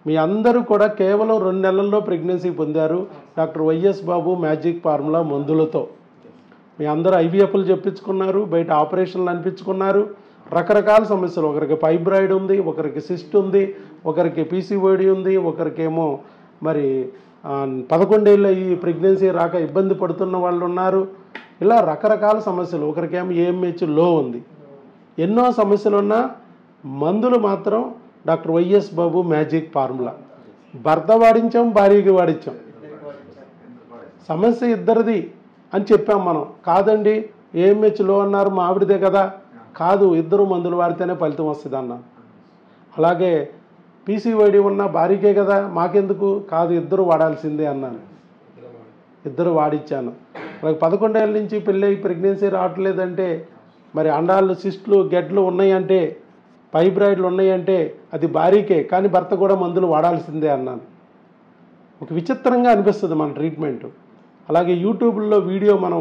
మీ అందరూ కూడా కేవలం 2 నెలల్లో ప్రెగ్నెన్సీ పొందారు డాక్టర్ వైఎస్ బాబు మ్యాజిక్ ఫార్ములా మందులతో. మీ అందరూ ఐవీఎఫ్లు చెప్పించుకున్నారు, బయట ఆపరేషన్లు అనిపించుకున్నారు. రకరకాల సమస్యలు, ఒకరికి ఫైబ్రాయిడ్ ఉంది, ఒకరికి సిస్ట్ ఉంది, ఒకరికి పీసీఓడి ఉంది, ఒకరికేమో మరి 11 ఏళ్ళ ఈ ప్రెగ్నెన్సీ రాక ఇబ్బంది పడుతున్న వాళ్ళు ఉన్నారు. ఇలా రకరకాల సమస్యలు, ఒకరికేమో ఏఎంహెచ్ లో ఉంది. ఎన్నో సమస్యలు ఉన్నా మందులు మాత్రం డాక్టర్ వైఎస్ బాబు మ్యాజిక్ ఫార్ములా. భర్త వాడించాం, భార్యకి వాడించాం. సమస్య ఇద్దరిది అని చెప్పాం మనం. కాదండి ఏఎంహెచ్ లో అన్నారు, మా ఆవిడదే కదా. కాదు, ఇద్దరు మందులు వాడితేనే ఫలితం వస్తుంది అన్నా. అలాగే పీసీఓడి ఉన్న భార్యకే కదా, మాకెందుకు. కాదు, ఇద్దరు వాడాల్సిందే అన్నాను. ఇద్దరు వాడిచ్చాను. అలాగే 11 ఏళ్ళ నుంచి పెళ్ళి ప్రెగ్నెన్సీ రావట్లేదంటే, మరి అండాలు సిస్ట్లు గెడ్లు ఉన్నాయంటే, ఫైబ్రాయిడ్లు ఉన్నాయంటే అది భార్యకే, కానీ భర్త కూడా మందులు వాడాల్సిందే అన్నాను. ఒక విచిత్రంగా అనిపిస్తుంది మన ట్రీట్మెంటు. అలాగే యూట్యూబ్లో వీడియో మనం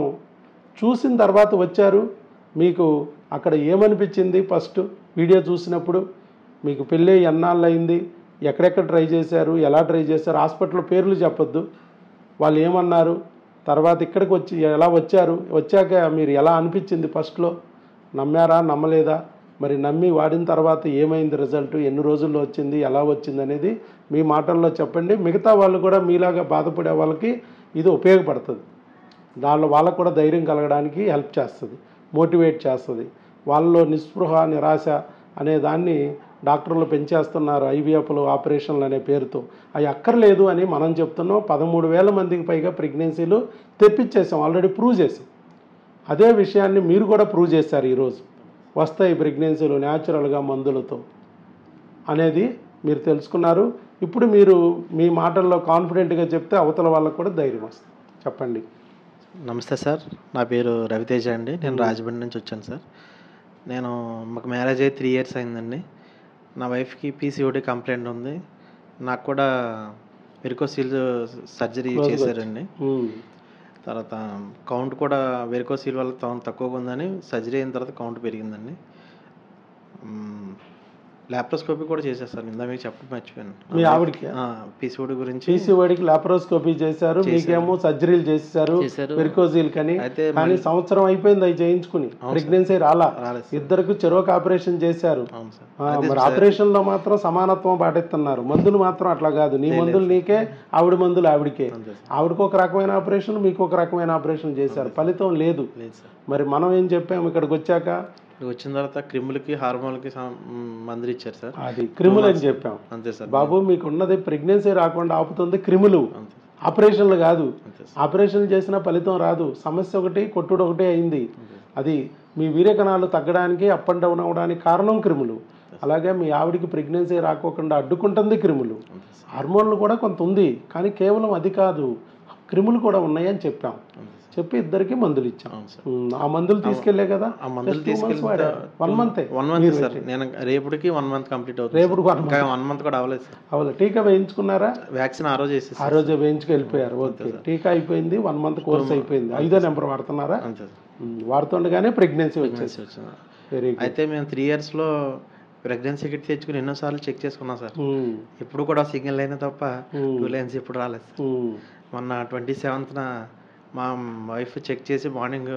చూసిన తర్వాత వచ్చారు, మీకు అక్కడ ఏమనిపించింది? ఫస్ట్ వీడియో చూసినప్పుడు మీకు పెళ్ళి ఎన్నాళ్ళు అయింది, ఎక్కడెక్కడ ట్రై చేశారు, ఎలా ట్రై చేశారు, హాస్పిటల్ పేర్లు చెప్పొద్దు, వాళ్ళు ఏమన్నారు, తర్వాత ఇక్కడికి వచ్చి ఎలా వచ్చారు, వచ్చాక మీరు ఎలా అనిపించింది, ఫస్ట్లో నమ్మారా నమ్మలేదా, మరి నమ్మి వాడిన తర్వాత ఏమైంది రిజల్ట్, ఎన్ని రోజుల్లో వచ్చింది, ఎలా వచ్చింది అనేది మీ మాటల్లో చెప్పండి. మిగతా వాళ్ళు కూడా మీలాగా బాధపడే వాళ్ళకి ఇది ఉపయోగపడుతుంది. దానిలో వాళ్ళకు కూడా ధైర్యం కలగడానికి హెల్ప్ చేస్తుంది, మోటివేట్ చేస్తుంది. వాళ్ళలో నిస్పృహ నిరాశ అనే దాన్ని డాక్టర్లు పెంచేస్తున్నారు, ఐవీఎఫ్లు ఆపరేషన్లు అనే పేరుతో. అవి అక్కర్లేదు అని మనం చెప్తున్నాం. 13,000 మందికి పైగా ప్రెగ్నెన్సీలు తెప్పించేసాం, ఆల్రెడీ ప్రూవ్ చేసాం. అదే విషయాన్ని మీరు కూడా ప్రూవ్ చేశారు. ఈరోజు వస్తాయి ప్రెగ్నెన్సీలు న్యాచురల్గా మందులతో అనేది మీరు తెలుసుకున్నారు. ఇప్పుడు మీరు మీ మాటల్లో కాన్ఫిడెంట్గా చెప్తే అవతల వాళ్ళకు కూడా ధైర్యం వస్తుంది. చెప్పండి. నమస్తే సార్, నా పేరు రవితేజ అండి. నేను రాజమండ్రి నుంచి వచ్చాను సార్. మాకు మ్యారేజ్ అయ్యి 3 years అయిందండి. నా వైఫ్కి పీసీఓడి కంప్లైంట్ ఉంది. నాకు కూడా వెరికోసీల్ సర్జరీ చేశారండి. తర్వాత కౌంట్ కూడా వెరికోసీల్ వల్ల తక్కువగా ఉందని సర్జరీ అయిన తర్వాత కౌంట్ పెరిగిందండి. లాప్రోస్కోపీ కూడా చేసేసారు. ఇందా మీకు చెప్పడం మర్చిపోయాను. మీ ఆవిడకి పీసీఓడి గురించి, పీసీఓడికి లాప్రోస్కోపీ చేశారు, మీకేమో సర్జరీలు చేశారు వెరికోజీల్ కానీ. కానీ సంవత్సరం అయిపోయింది అవి చేయించుకుని, ప్రెగ్నెన్సీ రాలా. ఇద్దరికి చెరోక ఆపరేషన్ చేశారు. మరి ఆపరేషన్ లో మాత్రం సమానత్వం పాటిస్తున్నారు, మందులు మాత్రం అట్లా కాదు. నీ మందులు నీకే, ఆవిడ మందులు ఆవిడకే. ఆవిడకు ఒక రకమైన ఆపరేషన్, మీకు ఒక రకమైన ఆపరేషన్ చేశారు, ఫలితం లేదు. మరి మనం ఏం చెప్పాము ఇక్కడికి వచ్చాక? వచ్చిన తర్వాత క్రిములకి హార్మోన్లకి మందులు ఇచ్చారు సార్. అది క్రిములు అని చెప్పాం. అంతే సార్. బాబు మీకు ఉన్నది ప్రెగ్నెన్సీ రాకుండా ఆపుతుంది క్రిములు, ఆపరేషన్లు కాదు. ఆపరేషన్లు చేసినా ఫలితం రాదు. సమస్య ఒకటి, కొట్టుడు ఒకటే అయింది. అది మీ వీర్యకణాలు తగ్గడానికి, అప్ అండ్ డౌన్ అవ్వడానికి కారణం క్రిములు. అలాగే మీ ఆవిడికి ప్రెగ్నెన్సీ రాకోకుండా అడ్డుకుంటుంది క్రిములు. హార్మోన్లు కూడా కొంత ఉంది, కానీ కేవలం అది కాదు, క్రిములు కూడా ఉన్నాయని చెప్పాం. చెప్పి ఇద్దరికి మందులు ఇచ్చాం. ఆ మందులు తీసుకెళ్లే కదా. ఆ మందులు తీసుకెళ్ళి 1 month సార్. నేను రేపటికి 1 month కంప్లీట్ అవుతుంది. రేపు 1 month కూడా అవ్వలేదు సార్. అవ్వలేదు. టీకా వేయించుకున్నారా? వ్యాక్సిన్ ఆ రోజు వేసేసి, ఆ రోజే వేయించుకెళ్ళిపోయారు. ఓకే, టీకా అయిపోయింది, 1 month కోర్స్ అయిపోయింది. 5వ నెంబర్ వాడుతున్నారా? వాడుతుండగానే ప్రెగ్నెన్సీ వచ్చింది. అయితే మేము 3 years ప్రెగ్నెన్సీ కిట్ తెచ్చుకుని ఎన్నోసార్లు చెక్ చేసుకున్నాం సార్. ఇప్పుడు కూడా సింగిల్ లైన్ తప్ప 2 lines ఎప్పుడు రాలేదు సార్. మొన్న 27th మా వైఫ్ చెక్ చేసి మార్నింగ్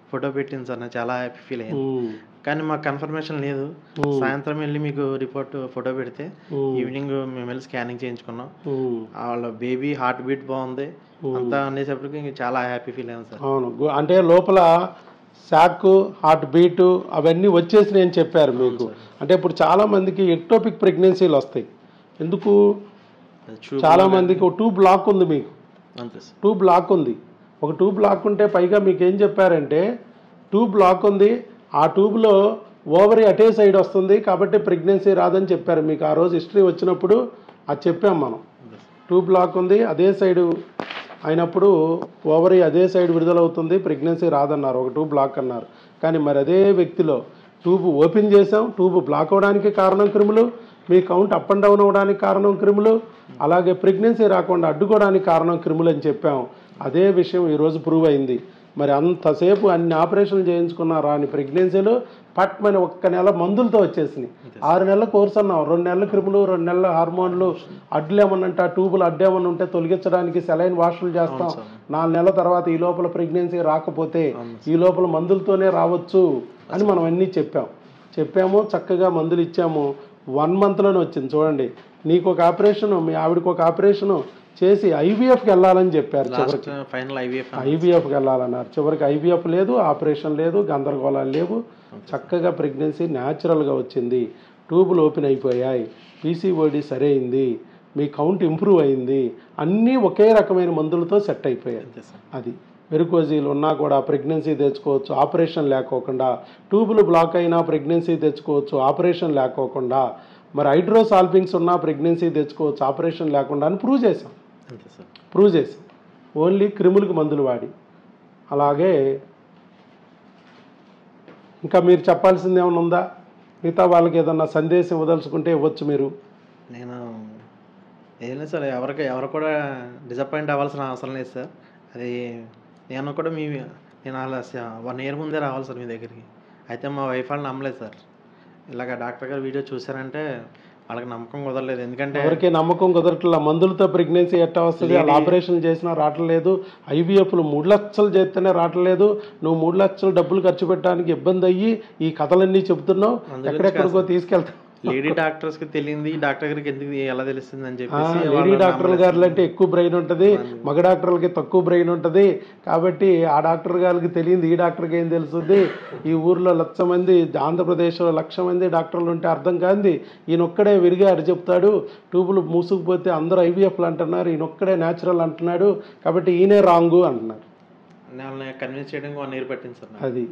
ఫోటో పెట్టింది సార్. నాకు చాలా హ్యాపీ ఫీల్ అయ్యింది. కానీ మాకు కన్ఫర్మేషన్ లేదు. సాయంత్రం వెళ్ళి మీకు రిపోర్ట్ ఫోటో పెడితే ఈవినింగ్ మేము వెళ్ళి స్కానింగ్ చేయించుకున్నాం. వాళ్ళ బేబీ హార్ట్ బీట్ బాగుంది అంతా అనేసప్పటికి చాలా హ్యాపీ ఫీల్ అయ్యాను సార్. అవును, అంటే లోపల శాక్, హార్ట్ బీటు అవన్నీ వచ్చేసి నేను చెప్పారు మీకు. అంటే ఇప్పుడు చాలా మందికి ఎక్టోపిక్ ప్రెగ్నెన్సీలు వస్తాయి. ఎందుకు? చాలా మందికి ఒక ట్యూబ్ బ్లాక్ ఉంది. మీకు ట్యూబ్ బ్లాక్ ఉంది. ఒక ట్యూబ్ బ్లాక్ ఉంటే పైగా మీకు ఏం చెప్పారంటే, ట్యూబ్ బ్లాక్ ఉంది, ఆ ట్యూబ్లో ఓవరీ అటే సైడ్ వస్తుంది కాబట్టి ప్రెగ్నెన్సీ రాదని చెప్పారు మీకు. ఆ రోజు హిస్టరీ వచ్చినప్పుడు అది చెప్పాం మనం. ట్యూబ్ బ్లాక్ ఉంది, అదే సైడు అయినప్పుడు ఓవరీ అదే సైడ్ విడుదలవుతుంది, ప్రెగ్నెన్సీ రాదన్నారు. ఒక ట్యూబ్ బ్లాక్ అన్నారు. కానీ మరి అదే వ్యక్తిలో ట్యూబ్ ఓపెన్ చేసాం, ట్యూబ్ బ్లాక్ అవ్వడానికి కారణం క్రిములు, మీ కౌంట్ అప్ అండ్ డౌన్ అవ్వడానికి కారణం క్రిములు, అలాగే ప్రెగ్నెన్సీ రాకుండా అడ్డుకోవడానికి కారణం క్రిములు అని చెప్పాం. అదే విషయం ఈరోజు ప్రూవ్ అయింది. మరి అంతసేపు అన్ని ఆపరేషన్లు చేయించుకున్న రాని ప్రెగ్నెన్సీలు పట్మని ఒక్క నెల మందులతో వచ్చేసినాయి. 6 నెలల కోర్సు అన్నాం, 2 నెలల క్రిములు, 2 నెలల హార్మోన్లు, అడ్లు ఏమన్నా ట్యూబులు అడ్డు ఏమన్నా ఉంటే తొలగించడానికి సెలైన్ వాషులు చేస్తాం. 4 నెలల తర్వాత ఈ లోపల ప్రెగ్నెన్సీ రాకపోతే ఈ లోపల మందులతోనే రావచ్చు అని మనం అన్నీ చెప్పాము. చక్కగా మందులు ఇచ్చాము. 1 మంత్లోనే వచ్చింది. చూడండి, నీకు ఒక ఆపరేషను, మీ ఆవిడకి ఒక ఆపరేషను చేసి ఐవీఎఫ్కి వెళ్ళాలని చెప్పారు. చివరికి ఐవీఎఫ్కి వెళ్ళాలన్నారు. చివరికి ఐవీఎఫ్ లేదు, ఆపరేషన్ లేదు, గందరగోళాలు లేవు. చక్కగా ప్రెగ్నెన్సీ న్యాచురల్గా వచ్చింది. ట్యూబులు ఓపెన్ అయిపోయాయి, పీసీఓడి సరైంది, మీ కౌంట్ ఇంప్రూవ్ అయింది. అన్నీ ఒకే రకమైన మందులతో సెట్ అయిపోయాయి. అది వెరికోజీలు ఉన్నా కూడా ప్రెగ్నెన్సీ తెచ్చుకోవచ్చు ఆపరేషన్ లేకోకుండా, ట్యూబులు బ్లాక్ అయినా ప్రెగ్నెన్సీ తెచ్చుకోవచ్చు ఆపరేషన్ లేకోకుండా, మరి హైడ్రోసాల్పింగ్స్ ఉన్నా ప్రెగ్నెన్సీ తెచ్చుకోవచ్చు ఆపరేషన్ లేకుండా అని ప్రూవ్ చేసాం. ఓన్లీ క్రిములకు మందులు వాడి. అలాగే ఇంకా మీరు చెప్పాల్సింది ఏమైనా ఉందా? మిగతా వాళ్ళకి ఏదన్నా సందేశం ఇవ్వదలుచుకుంటే ఇవ్వచ్చు మీరు. నేను ఏం లేదు సార్, ఎవరు కూడా డిసప్పాయింట్ అవ్వాల్సిన అవసరం లేదు సార్. అది నేను కూడా నేను అలా 1 ఇయర్ ముందే రావాలి సార్ మీ దగ్గరికి. అయితే మా వైఫ్ వాళ్ళు నమ్మలేదు సార్. ఇలాగ డాక్టర్ గారు వీడియో చూసారంటే వాళ్ళకి నమ్మకం కుదరలేదు. ఎందుకంటే ఎవరికి నమ్మకం కుదరట్లా. మందులతో ప్రెగ్నెన్సీ ఎట్టా వస్తుంది? వాళ్ళు ఆపరేషన్ చేసినా రావట్లేదు. ఐవీఎఫ్లు 3 లక్షలు చేస్తేనే రావట్లేదు. నువ్వు 3 లక్షలు డబ్బులు ఖర్చు పెట్టడానికి ఇబ్బంది అయ్యి ఈ కథలన్నీ చెబుతున్నావు, ఎక్కడెక్కడికో తీసుకెళ్తావు. లేడీ డాక్టర్స్ కి తెలియంది డాక్టర్ గారికి ఎందుకు ఎలా తెలుస్తుంది అని చెప్పేసి లేడీ డాక్టర్ గారు అంటే ఎక్కువ బ్రెయిన్ ఉంటుంది, మగ డాక్టర్లకి తక్కువ బ్రెయిన్ ఉంటుంది. కాబట్టి ఆ డాక్టర్ గారికి తెలియంది ఈ డాక్టర్కి ఏం తెలుస్తుంది? ఈ ఊర్లో 1,00,000 మంది, ఆంధ్రప్రదేశ్లో 1,00,000 మంది డాక్టర్లు ఉంటే అర్థం కాంది. ఈయనొక్కడే విరిగాడు చెప్తాడు. ట్యూబులు మూసుకుపోతే అందరూ ఐవీఎఫ్లు అంటున్నారు, ఈయనొక్కడే న్యాచురల్ అంటున్నాడు. కాబట్టి ఈయనే రాంగు అంటున్నారు. కన్విన్స్ చేయడానికి 1 ఇయర్ పట్టింది సార్. అది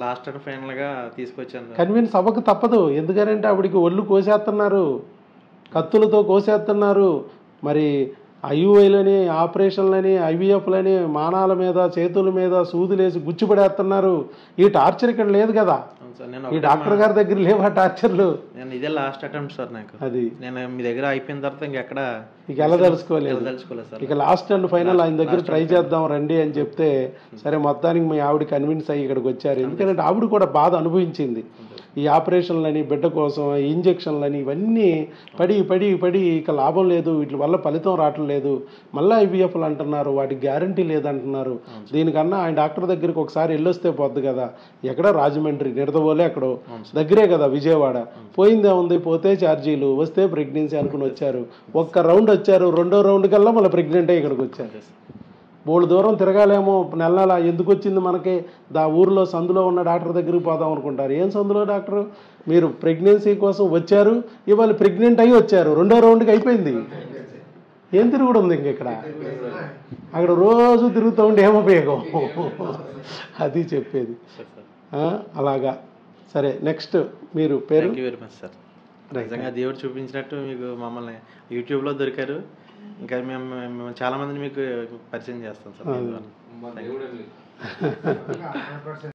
లాస్ట్ అండ్ ఫైనల్గా తీసుకొచ్చాను. కన్విన్స్ అవ్వక తప్పదు. ఎందుకంటే ఆవిడికి ఒళ్ళు కోసేస్తున్నారు, కత్తులతో కోసేస్తున్నారు. మరి ఐయుఐలని, ఆపరేషన్లని, ఐవీఎఫ్లని మానాల మీద, చేతుల మీద సూదులేసి గుచ్చిపడేస్తున్నారు. ఈ టార్చర్ ఇక్కడ లేదు కదా, ఈ డాక్టర్ గారి దగ్గర లేవు ఆ టార్చర్లు. నేను ఇదే లాస్ట్ అటెంప్ట్ సార్ నాకు. అది నేను మీ దగ్గర అయిపోయిన తర్వాత ఇంకెక్కడ ఇక వెళ్ళదలుచుకోలేదు సార్. ఇక లాస్ట్ అండ్ ఫైనల్ ఆయన దగ్గర ట్రై చేద్దాం రండి అని చెప్తే సరే మొత్తానికి మీ ఆవిడ కన్విన్స్ అయ్యి ఇక్కడికి వచ్చారు. ఎందుకంటే ఆవిడ కూడా బాధ అనుభవించింది. ఈ ఆపరేషన్లని, బిడ్డ కోసం ఇంజక్షన్లని, ఇవన్నీ పడి ఇక లాభం లేదు, వీటి వల్ల ఫలితం రావట్లేదు, మళ్ళీ ఐవీఎఫ్లు అంటున్నారు, వాటికి గ్యారంటీ లేదంటున్నారు. దీనికన్నా ఆయన డాక్టర్ దగ్గరికి ఒకసారి వెళ్ళొస్తే పోద్ది కదా. ఎక్కడ రాజమండ్రి, నిడదవోలే ఎక్కడో దగ్గరే కదా విజయవాడ. పోయిందే ఉంది, పోతే ఛార్జీలు, వస్తే ప్రెగ్నెన్సీ అనుకుని వచ్చారు. ఒక్క రౌండ్ వచ్చారు, 2వ రౌండ్ కల్లా మళ్ళీ ప్రెగ్నెంట్ అయ్యి ఇక్కడికి వచ్చారు. బోళ్ళు దూరం తిరగాలేమో, నెల ఎందుకు వచ్చింది మనకి? ఊరిలో సందులో ఉన్న డాక్టర్ దగ్గరికి పోదాం అనుకుంటారు. ఏం సందులో డాక్టరు? మీరు ప్రెగ్నెన్సీ కోసం వచ్చారు, ఇవాళ ప్రెగ్నెంట్ అయ్యి వచ్చారు, 2వ రౌండ్కి అయిపోయింది. ఏం తిరుగుడు ఉంది ఇంక ఇక్కడ? అక్కడ రోజు తిరుగుతూ ఉంటే ఏముపయోగం? అది చెప్పేది. అలాగా. సరే, నెక్స్ట్ మీరు పేరు? Very much sir. నిజంగా దేవుడు చూపించినట్టు మీకు మమ్మల్ని యూట్యూబ్లో దొరికారు. ఇంకా మేము చాలా మందిని మీకు పరిచయం చేస్తాం సార్.